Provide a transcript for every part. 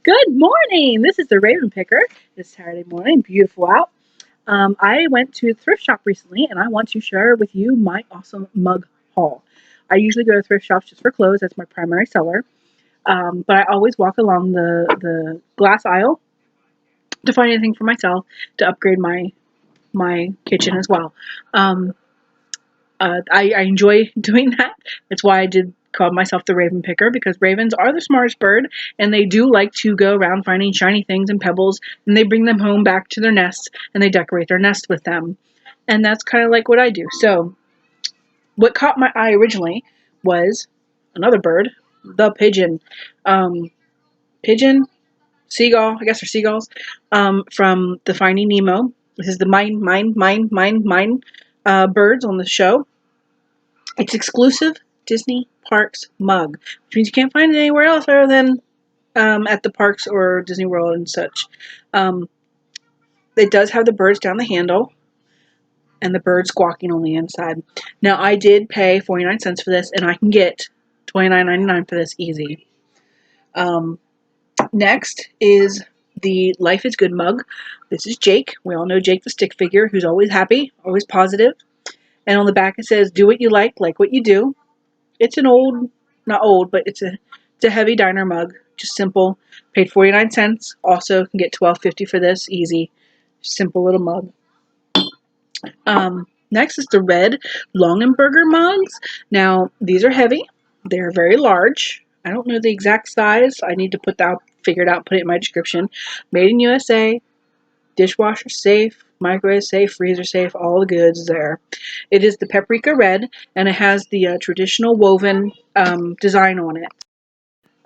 Good morning. This is the Raven Picker. It's Saturday morning, beautiful out. I went to a thrift shop recently, and I want to share with you my awesome mug haul. I usually go to thrift shops just for clothes. That's my primary seller. But I always walk along the glass aisle to find anything for myself to upgrade my kitchen as well. Um, I enjoy doing that. That's why I did call myself the Raven Picker, because ravens are the smartest bird, and they do like to go around finding shiny things and pebbles, and they bring them home back to their nests, and they decorate their nest with them. And that's kind of like what I do. So what caught my eye originally was another bird, the pigeon. Um, Pigeon, seagull, I guess they're seagulls, from the Finding Nemo. This is the mine birds on the show. It's exclusive Disney Parks mug, which means you can't find it anywhere else other than at the parks or Disney World and such. Um, it does have the birds down the handle and the bird squawking on the inside. Now, I did pay 49 cents for this, and I can get $29.99 for this easy. Um, Next is the Life is Good mug. This is Jake. We all know Jake the stick figure, who's always happy, always positive. And on the back it says, "Do what you like what you do." It's an old, not old, but it's a heavy diner mug. Just simple. Paid 49 cents. Also can get $12.50 for this. Easy. Simple little mug. Next is the red Longenberger mugs. Now, these are heavy. They're very large. I don't know the exact size. I need to figure it out, put it in my description. Made in USA. Dishwasher safe, microwave safe, freezer safe, all the goods there. It is the paprika red, and it has the traditional woven design on it.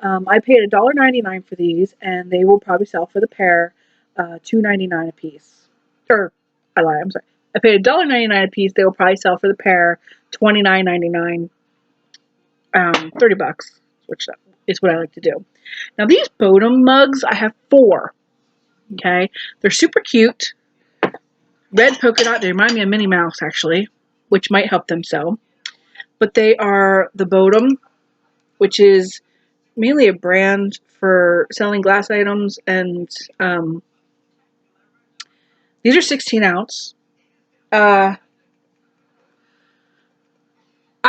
I paid $1.99 for these, and they will probably sell for the pair $2.99 a piece. Or, I lied, I'm sorry. I paid $1.99 a piece. They will probably sell for the pair $29.99, $30, which is what I like to do. Now, these Bodum mugs, I have 4. Okay, they're super cute. Red polka dot. They remind me of Minnie Mouse, actually, which might help them sell. But they are the Bodum, which is mainly a brand for selling glass items, and these are 16 ounce. I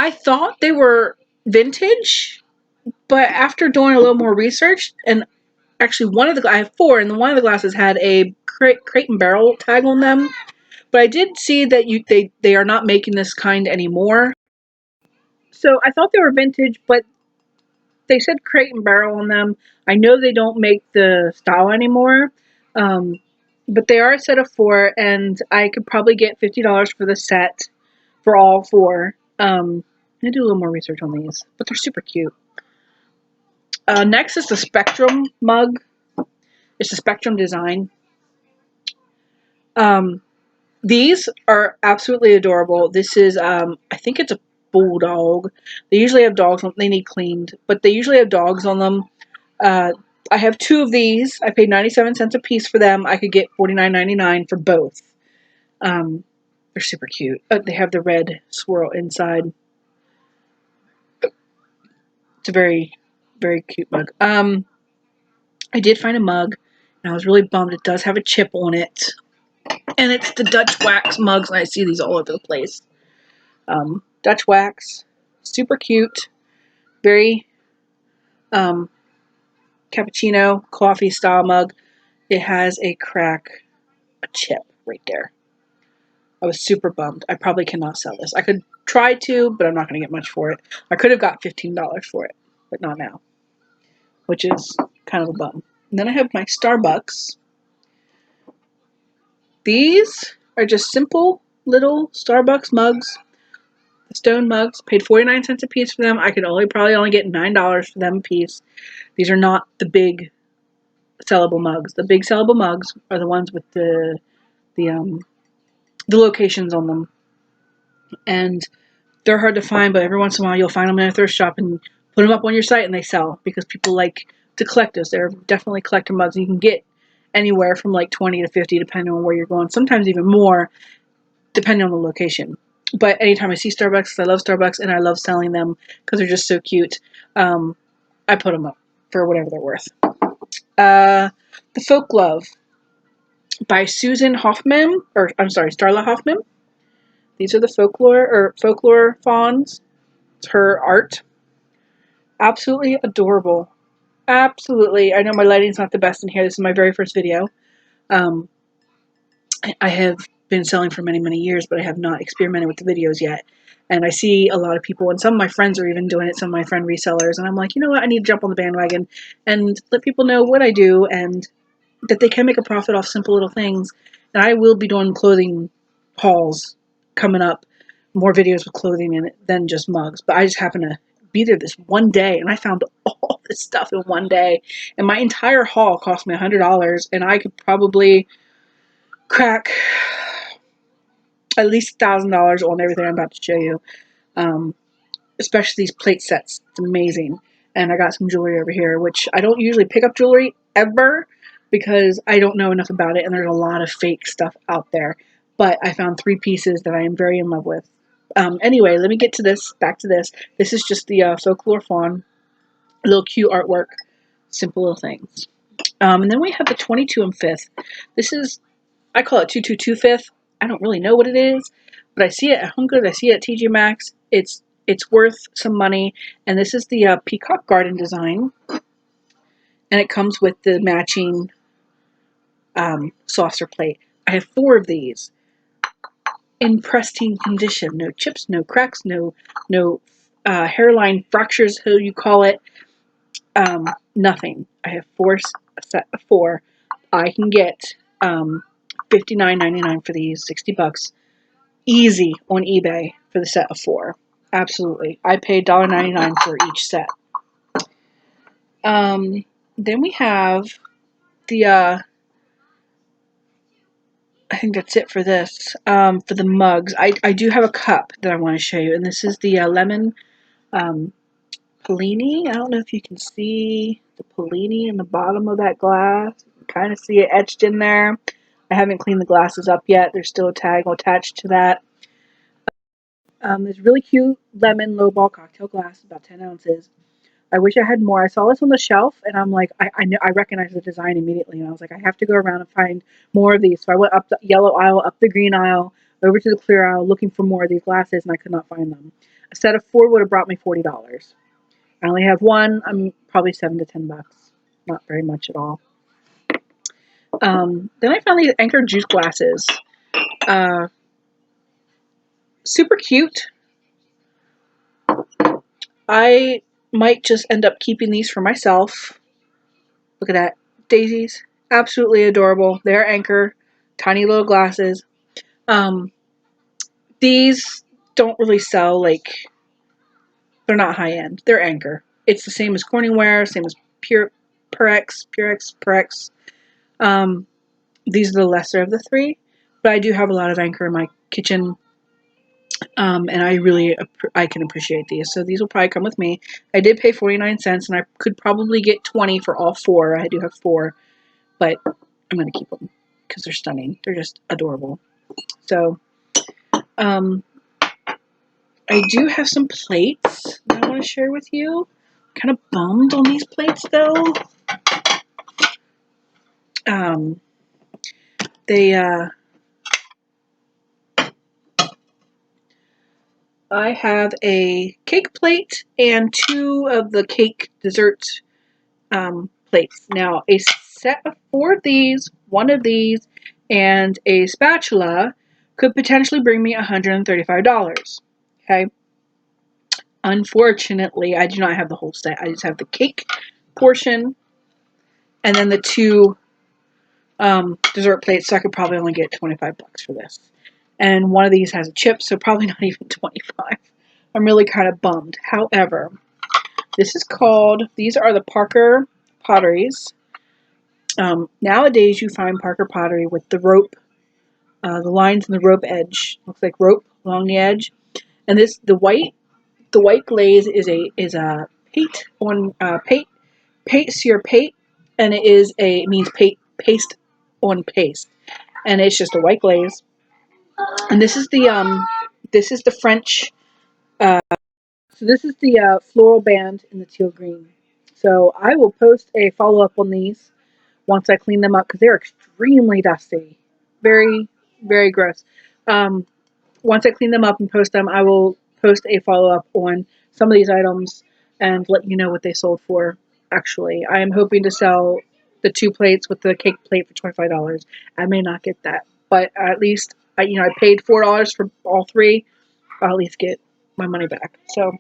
thought they were vintage, but after doing a little more research, and actually I have 4, and one of the glasses had a crate and barrel tag on them. But I did see that they are not making this kind anymore. So I thought they were vintage, but they said crate and barrel on them. I know they don't make the style anymore, um, but they are a set of 4, and I could probably get $50 for the set for all 4. I do a little more research on these, but they're super cute. Next is the Spectrum mug. It's the Spectrum design. These are absolutely adorable. This is, I think it's a bulldog. They usually have dogs on. They need cleaned, but they usually have dogs on them. I have 2 of these. I paid 97 cents a piece for them. I could get $49.99 for both. They're super cute. They have the red swirl inside. It's a very, very cute mug. I did find a mug, and I was really bummed. It does have a chip on it, and it's the Dutch wax mugs, and I see these all over the place. Dutch wax, super cute, very cappuccino coffee style mug. It has a chip right there. I was super bummed. I probably cannot sell this. I could try to, but I'm not going to get much for it. I could have got $15 for it, but not now, which is kind of a bum. And then I have my Starbucks. These are just simple little Starbucks mugs, stone mugs. Paid 49 cents a piece for them. I could probably only get $9 for them a piece. These are not the big sellable mugs. The big sellable mugs are the ones with the locations on them, and they're hard to find. But every once in a while, you'll find them in a thrift shop and put them up on your site, and they sell because people like to collect those. They're definitely collector mugs. You can get anywhere from like 20 to 50, depending on where you're going. Sometimes even more, depending on the location. But anytime I see Starbucks, I love Starbucks, and I love selling them because they're just so cute. I put them up for whatever they're worth. The Folk Love by Susan Hoffman, or I'm sorry, Starla Hoffman. These are the folklore fawns. It's her art. Absolutely adorable. Absolutely. I know my lighting's not the best in here. This is my very first video. Um, I have been selling for many, many years, but I have not experimented with the videos yet. And I see a lot of people, and some of my friends are even doing it, some of my friend resellers, and I'm like, you know what, I need to jump on the bandwagon and let people know what I do and that they can make a profit off simple little things. And I will be doing clothing hauls coming up, more videos with clothing in it than just mugs. But I just happen to be there this one day, and I found all this stuff in one day. And my entire haul cost me $100, and I could probably crack at least $1,000 on everything I'm about to show you. Um, Especially these plate sets. It's amazing. And I got some jewelry over here, which I don't usually pick up jewelry ever because I don't know enough about it, and there's a lot of fake stuff out there. But I found 3 pieces that I am very in love with. Anyway, let me get to this. Back to this. This is just the folklore fawn. Little cute artwork. Simple little things. And then we have the 22 and 5th. This is, I call it 222 5th. I don't really know what it is, but I see it at Home Goods. I see it at TJ Maxx. It's worth some money. And this is the Peacock Garden design. And it comes with the matching saucer plate. I have 4 of these in pristine condition. No chips, no cracks, no hairline fractures, how you call it. Nothing. I have a set of 4. I can get $59.99 for these, $60 easy on eBay for the set of 4. Absolutely. I paid $1.99 for each set. Then we have the I think that's it for this. For the mugs, I do have a cup that I want to show you, and this is the lemon Pellini. I don't know if you can see the Pellini in the bottom of that glass. You can kind of see it etched in there. I haven't cleaned the glasses up yet. There's still a tag attached to that. This really cute lemon lowball cocktail glass, about 10 ounces. I wish I had more. I saw this on the shelf, and I'm like, I recognized the design immediately, and I was like, I have to go around and find more of these. So I went up the yellow aisle, up the green aisle, over to the clear aisle, looking for more of these glasses, and I could not find them. A set of 4 would have brought me $40. I only have one. I'm probably $7 to $10. Not very much at all. Then I found these Anchor juice glasses. Super cute. I might just end up keeping these for myself. Look at that. Daisies. Absolutely adorable. They're Anchor. Tiny little glasses. These don't really sell, like, they're not high end. They're Anchor. It's the same as Corningware, same as Purex. These are the lesser of the 3, but I do have a lot of Anchor in my kitchen, and I can appreciate these. So these will probably come with me. I did pay 49 cents, and I could probably get 20 for all 4. I do have 4, but I'm going to keep them because they're stunning. They're just adorable. So, I do have some plates that I want to share with you. Kind of bummed on these plates, though. I have a cake plate and 2 of the cake dessert plates. Now, a set of 4 of these, 1 of these, and a spatula could potentially bring me $135. Okay? Unfortunately, I do not have the whole set. I just have the cake portion and then the 2 dessert plates, so I could probably only get $25 for this. And one of these has a chip, so probably not even 25. I'm really kind of bummed. However, these are the Parker potteries. Nowadays, you find Parker pottery with the rope, the lines in the rope edge. Looks like rope along the edge. And the white glaze is a pate on pate sur pate, and it means paste on paste, and it's just a white glaze. And this is the French. So this is the floral band in the teal green. So I will post a follow up on these once I clean them up because they're extremely dusty. Very, very gross. Once I clean them up and post them, I will post a follow-up on some of these items and let you know what they sold for. Actually, I am hoping to sell the 2 plates with the cake plate for $25. I may not get that, but at least I paid $4 for all 3. I'll at least get my money back. So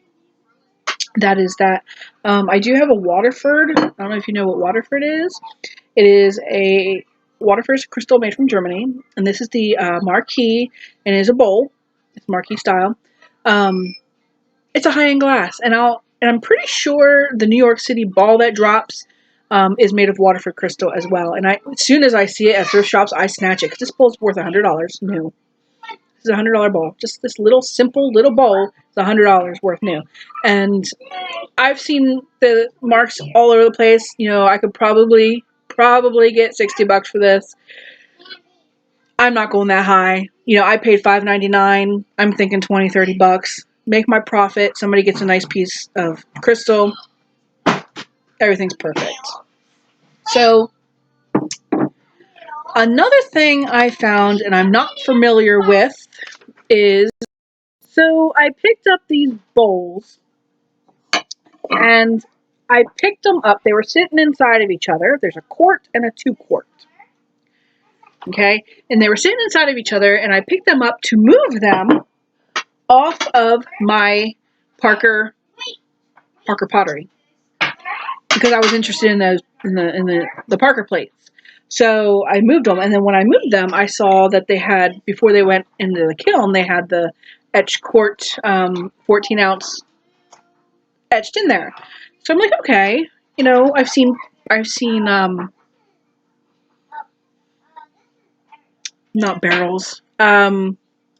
that is that. I do have a Waterford. I don't know if you know what Waterford is. It is a Waterford crystal made from Germany, and this is the Marquis, and it is a bowl. It's Marquis style. It's a high-end glass, and I'm pretty sure the New York City ball that drops is made of Waterford crystal as well. And as soon as I see it at thrift shops, I snatch it because this bowl's worth $100 new. This is a $100 bowl. Just this little simple little bowl is $100 worth new, and I've seen the marks all over the place. I could probably get $60 for this. I'm not going that high. I paid $5.99. I'm thinking $20-$30. Make my profit. Somebody gets a nice piece of crystal. Everything's perfect. So another thing I found and I'm not familiar with is, so I picked up these bowls and I picked them up. They were sitting inside of each other. There's a quart and a 2-quart. Okay, and they were sitting inside of each other, and I picked them up to move them off of my Parker pottery because I was interested in those in the Parker plates. So I moved them, and then when I moved them, I saw that they had, before they went into the kiln, they had the etched quart 14-ounce etched in there. So I'm like, okay, I've seen not barrels,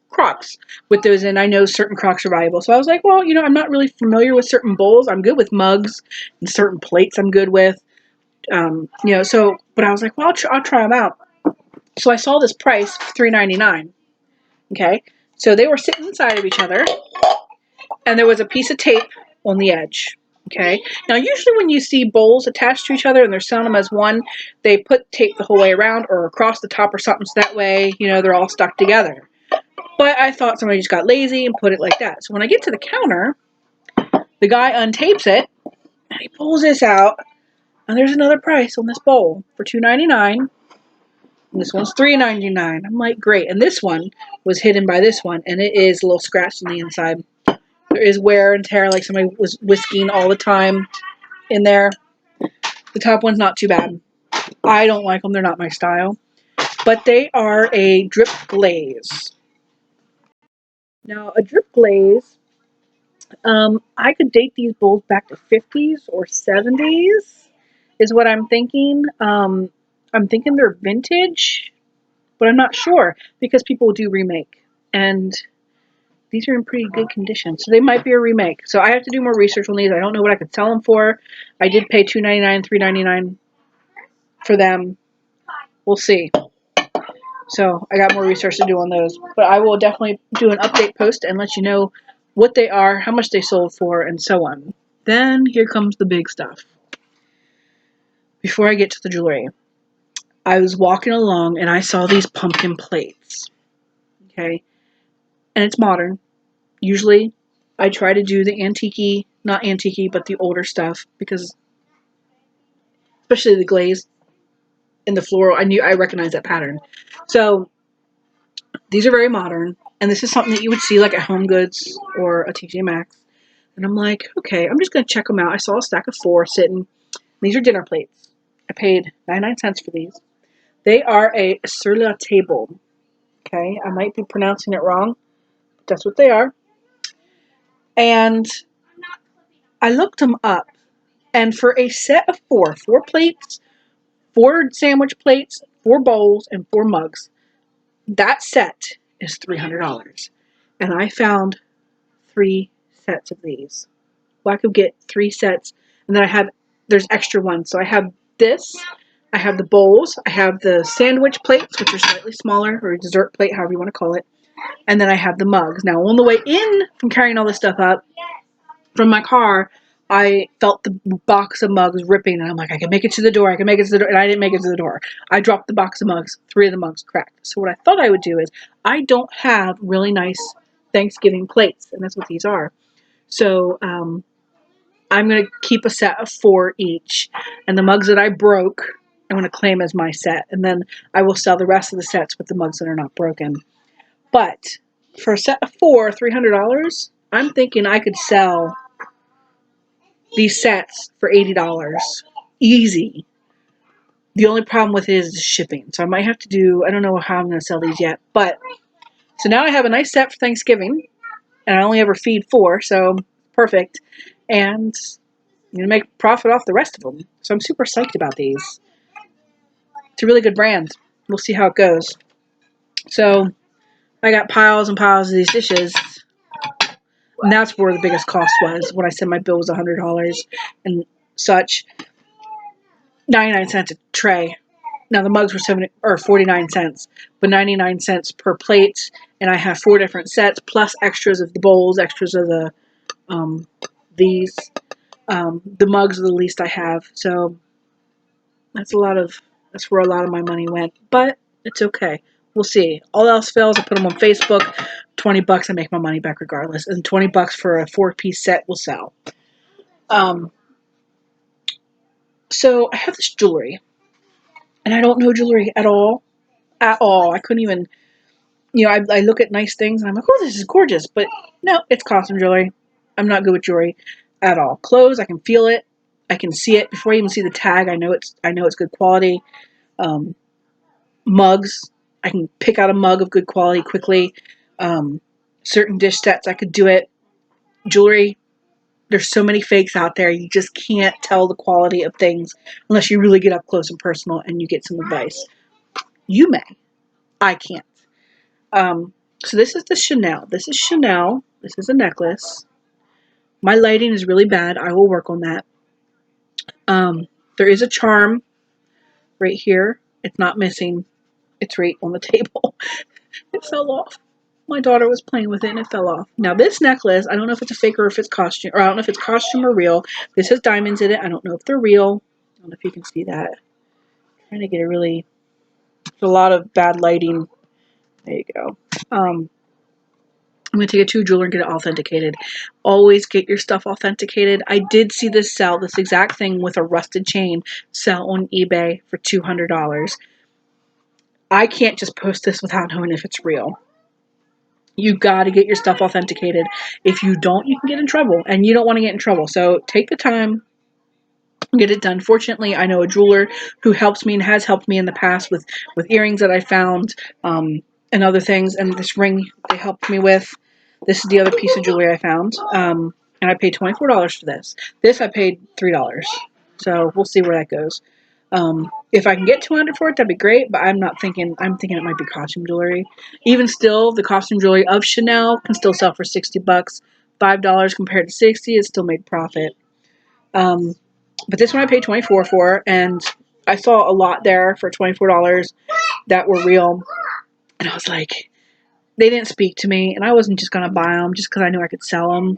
crocks with those in. I know certain crocks are valuable. So I was like, well, I'm not really familiar with certain bowls. I'm good with mugs and certain plates I'm good with. But I was like, well, I'll try them out. So I saw this price, $3.99. Okay. So they were sitting inside of each other and there was a piece of tape on the edge. Okay. Now, usually when you see bowls attached to each other and they're selling them as one, they put tape the whole way around or across the top or something. So that way, they're all stuck together. But I thought somebody just got lazy and put it like that. So when I get to the counter, the guy untapes it and he pulls this out. And there's another price on this bowl for $2.99. And this one's $3.99. I'm like, great. And this one was hidden by this one. And it is a little scratched on the inside. There is wear and tear, like somebody was whisking all the time in there. The top one's not too bad. I don't like them. They're not my style. But they are a drip glaze. Now, a drip glaze, I could date these bowls back to 50s or 70s is what I'm thinking. I'm thinking they're vintage, but I'm not sure because people do remake. And these are in pretty good condition. So they might be a remake. So I have to do more research on these. I don't know what I could sell them for. I did pay $2.99, $3.99 for them. We'll see. So I got more research to do on those. But I will definitely do an update post and let you know what they are, how much they sold for, and so on. Then here comes the big stuff. Before I get to the jewelry, I was walking along and I saw these pumpkin plates. Okay. And it's modern. Usually I try to do the antique-y, not antique-y, but the older stuff because especially the glaze and the floral, I recognize that pattern. So these are very modern, and this is something that you would see like at Home Goods or a TJ Maxx. And I'm like, okay, I'm just going to check them out. I saw a stack of 4 sitting. These are dinner plates. I paid 99 cents for these. They are a sur la table. Okay, I might be pronouncing it wrong, but that's what they are. And I looked them up, and for a set of 4 plates, 4 sandwich plates, 4 bowls, and 4 mugs, that set is $300. And I found 3 sets of these. Well, I could get 3 sets, and then there's extra ones. So I have this, I have the bowls, I have the sandwich plates, which are slightly smaller, or a dessert plate, however you want to call it, and then I have the mugs. Now, on the way in from carrying all this stuff up from my car, I felt the box of mugs ripping, and I'm like, I can make it to the door. I can make it to the door. And I didn't make it to the door. I dropped the box of mugs. 3 of the mugs cracked. So what I thought I would do is, I don't have really nice Thanksgiving plates, and that's what these are. So I'm going to keep a set of 4 each. And the mugs that I broke, I'm going to claim as my set. And then I will sell the rest of the sets with the mugs that are not broken. But for a set of 4, $300, I'm thinking I could sell these sets for $80. Easy. The only problem with it is the shipping. So I might have to do, I don't know how I'm going to sell these yet. But, so now I have a nice set for Thanksgiving. And I only ever feed 4, so perfect. And I'm going to make profit off the rest of them. So I'm super psyched about these. It's a really good brand. We'll see how it goes. So I got piles and piles of these dishes. And that's where the biggest cost was. When I said my bill was $100 and such. 99 cents a tray. Now the mugs were 49 cents, but 99 cents per plate. And I have 4 different sets, plus extras of the bowls, extras of the these. The mugs are the least I have. So that's where a lot of my money went. But it's okay. We'll see. All else fails, I put them on Facebook. $20, I make my money back regardless. And $20 for a 4-piece set will sell. So I have this jewelry. And I don't know jewelry at all. At all. I couldn't even, I look at nice things and I'm like, oh, this is gorgeous. But no, it's costume jewelry. I'm not good with jewelry at all. Clothes, I can feel it. I can see it before I even see the tag. I know it's good quality. Mugs, I can pick out a mug of good quality quickly. Certain dish sets, I could do it. Jewelry, there's so many fakes out there. You just can't tell the quality of things unless you really get up close and personal and you get some advice. You may. I can't. So this is the Chanel. This is Chanel. This is a necklace. My lighting is really bad. I will work on that. There is a charm right here. It's not missing. It's right on the table. It fell off. My daughter was playing with it and it fell off. Now this necklace, I don't know if it's a fake or if it's costume, or I don't know if it's costume or real. This has diamonds in it. I don't know if they're real. I don't know if you can see that. I'm trying to get there's a lot of bad lighting. There you go. I'm going to take it to a jeweler and get it authenticated. Always get your stuff authenticated. I did see this exact thing with a rusted chain, sell on eBay for $200. I can't just post this without knowing if it's real. You got to get your stuff authenticated. If you don't, you can get in trouble, and you don't want to get in trouble. So take the time, get it done. Fortunately, I know a jeweler who helps me and has helped me in the past with earrings that I found and other things. And this ring they helped me with. This is the other piece of jewelry I found, and I paid $24 for this. This I paid $3. So we'll see where that goes. If I can get $200 for it, that'd be great, but I'm thinking it might be costume jewelry. Even still, the costume jewelry of Chanel can still sell for $60. $5 compared to $60 is still made profit. But this one I paid $24 for, and I saw a lot there for $24 that were real. And I was like, they didn't speak to me, and I wasn't just going to buy them just because I knew I could sell them.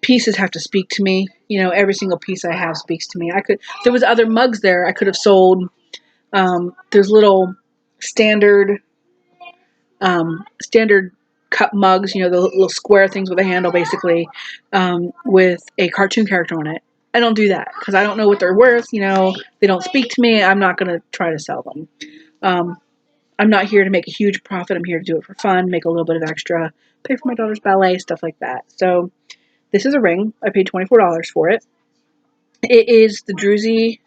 Pieces have to speak to me. Every single piece I have speaks to me. There was other mugs there I could have sold. There's little standard cup mugs, the little square things with a handle, basically, with a cartoon character on it. I don't do that because I don't know what they're worth. They don't speak to me. I'm not going to try to sell them. I'm not here to make a huge profit. I'm here to do it for fun, make a little bit of extra, pay for my daughter's ballet, stuff like that. So this is a ring. I paid $24 for it. It is the Druzy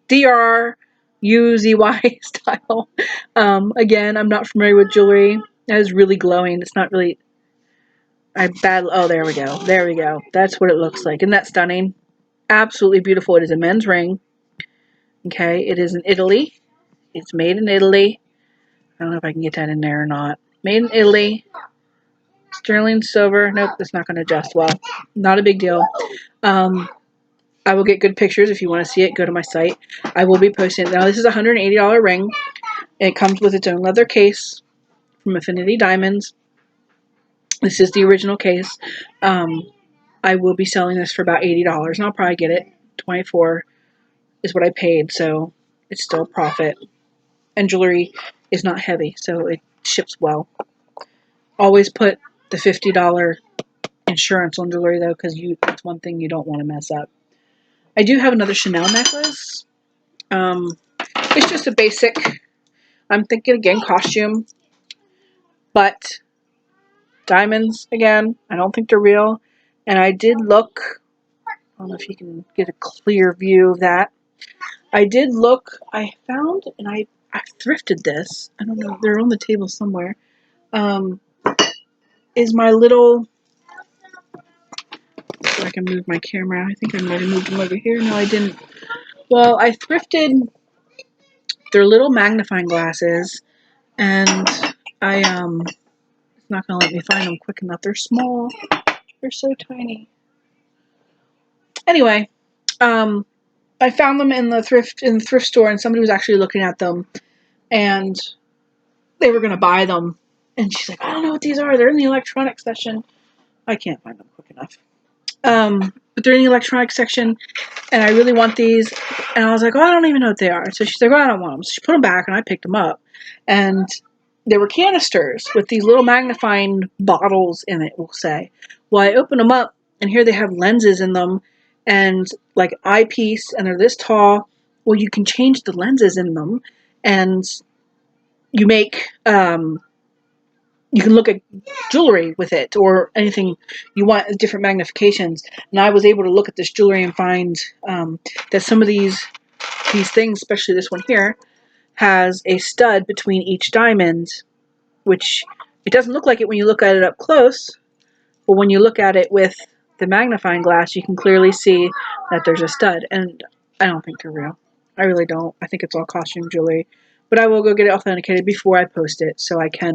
D-R-U-Z-Y style. Again, I'm not familiar with jewelry. That is really glowing. It's not really... Oh, there we go. There we go. That's what it looks like. Isn't that stunning? Absolutely beautiful. It is a men's ring. Okay, it is in Italy. It's made in Italy. I don't know if I can get that in there or not. Made in Italy. Sterling silver. Nope, that's not going to adjust well. Not a big deal. I will get good pictures. If you want to see it, go to my site. I will be posting it. Now, this is a $180 ring. It comes with its own leather case from Affinity Diamonds. This is the original case. I will be selling this for about $80, and I'll probably get it. 24 is what I paid, so it's still a profit. And jewelry is not heavy, so it ships well. Always put the $50 insurance on jewelry though, because that's one thing you don't want to mess up. I do have another Chanel necklace. It's just a basic. I'm thinking again costume, but diamonds again. I don't think they're real. And I did look. I don't know if you can get a clear view of that. I did look. I found and I thrifted this. I don't know. They're on the table somewhere. Is my little. So I can move my camera. I think I might have moved them over here. No, I didn't. Well, I thrifted their little magnifying glasses, and it's not gonna let me find them quick enough. They're small. They're so tiny. Anyway, I found them in the thrift store, and somebody was actually looking at them, and they were gonna buy them. And she's like, I don't know what these are. They're in the electronics section. I can't find them quick enough. But they're in the electronics section, and I really want these. And I was like, oh, I don't even know what they are. So she's like, well, I don't want them. So she put them back, and I picked them up. And they were canisters with these little magnifying bottles in it, we'll say. Well, I opened them up, and here they have lenses in them, and like eyepiece, and they're this tall. Well, you can change the lenses in them, and you make you can look at jewelry with it or anything you want, different magnifications. And I was able to look at this jewelry and find that some of these things, especially this one here, has a stud between each diamond, which it doesn't look like it when you look at it up close, but when you look at it with the magnifying glass, you can clearly see that there's a stud. And I don't think they're real. I really don't. I think it's all costume jewelry. But I will go get it authenticated before I post it, so I can,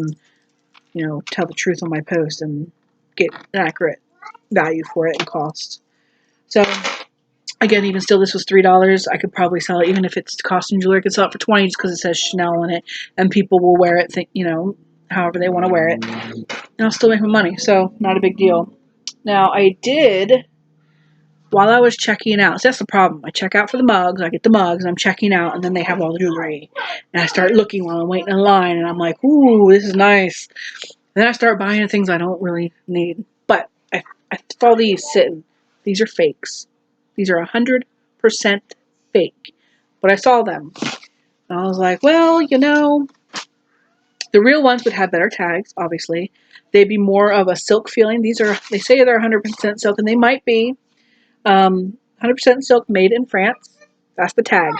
tell the truth on my post and get an accurate value for it and cost. So, again, even still, this was $3. I could probably sell it, even if it's costume jewelry. I could sell it for $20 just because it says Chanel on it, and people will wear it, however they want to wear it. And I'll still make my money, so not a big deal. Now, I did, while I was checking out, so that's the problem. I check out for the mugs, I get the mugs, and I'm checking out, and then they have all the jewelry. And I start looking while I'm waiting in line, and I'm like, ooh, this is nice. Then I start buying things I don't really need. But I saw these sitting. These are fakes. These are 100% fake. But I saw them. And I was like, well, the real ones would have better tags, obviously. They'd be more of a silk feeling. They say they're 100% silk, and they might be. 100% silk made in France. That's the tag.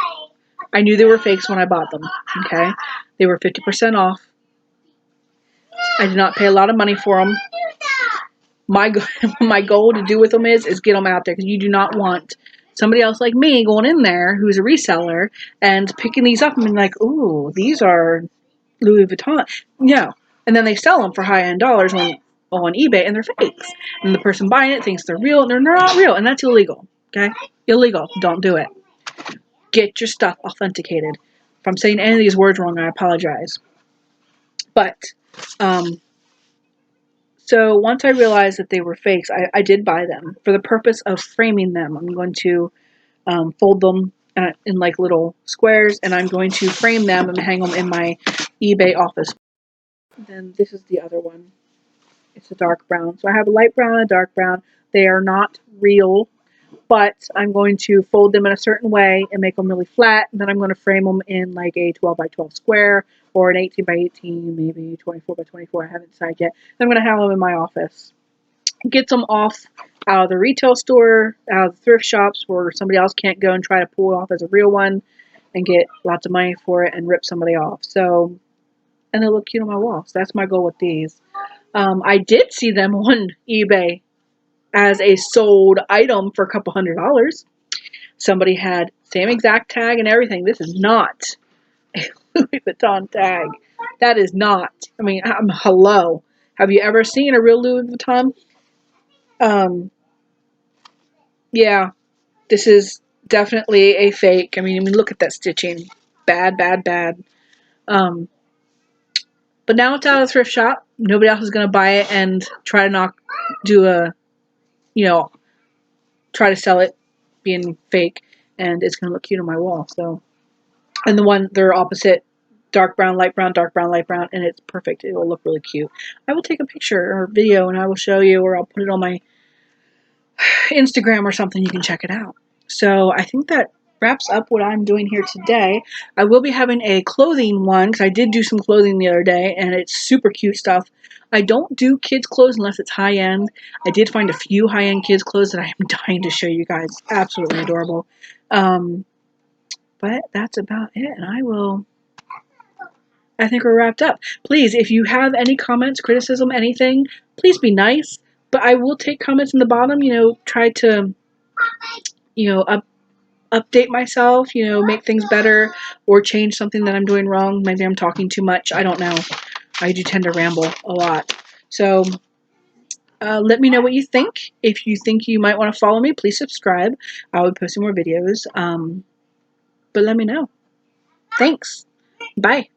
I knew they were fakes when I bought them. Okay? They were 50% off. I did not pay a lot of money for them. My goal to do with them is get them out there, because you do not want somebody else like me going in there who's a reseller and picking these up and being like, ooh, these are Louis Vuitton. No. And then they sell them for high-end dollars on eBay, and they're fakes. And the person buying it thinks they're real, and they're not real, and that's illegal. Okay? Illegal. Don't do it. Get your stuff authenticated. If I'm saying any of these words wrong, I apologize. But, so once I realized that they were fakes, I did buy them for the purpose of framing them. I'm going to fold them in like little squares, and I'm going to frame them and hang them in my eBay office. Then this is the other one. It's a dark brown. So I have a light brown and a dark brown. They are not real, but I'm going to fold them in a certain way and make them really flat. And then I'm going to frame them in like a 12 by 12 square or an 18 by 18, maybe 24 by 24. I haven't decided yet. Then I'm going to have them in my office. Get them off out of the retail store, out of the thrift shops where somebody else can't go and try to pull it off as a real one and get lots of money for it and rip somebody off. So, and they look cute on my wall. So that's my goal with these. I did see them on eBay as a sold item for a couple $100. Somebody had same exact tag and everything. This is not a Louis Vuitton tag. That is not. I mean, hello. Have you ever seen a real Louis Vuitton? Yeah, this is definitely a fake. I mean, look at that stitching. Bad, bad, bad. But now it's out of the thrift shop. nobody else is going to buy it and try to try to sell it being fake, and it's going to look cute on my wall. So, and they're opposite, dark brown, light brown, dark brown, light brown, and it's perfect. It will look really cute. I will take a picture or video and I will show you, or I'll put it on my Instagram or something. You can check it out. So I think that wraps up what I'm doing here today. I will be having a clothing one because I did do some clothing the other day and it's super cute stuff. I don't do kids clothes unless it's high end. I did find a few high end kids clothes that I am dying to show you guys. Absolutely adorable. But that's about it, and I think we're wrapped up. Please, if you have any comments, criticism, anything, please be nice. But I will take comments in the bottom, try to, update myself, make things better or change something that I'm doing wrong. Maybe I'm talking too much. I don't know. I do tend to ramble a lot. So let me know what you think. If you think you might want to follow me, please subscribe. I will be posting more videos. But let me know. Thanks. Bye.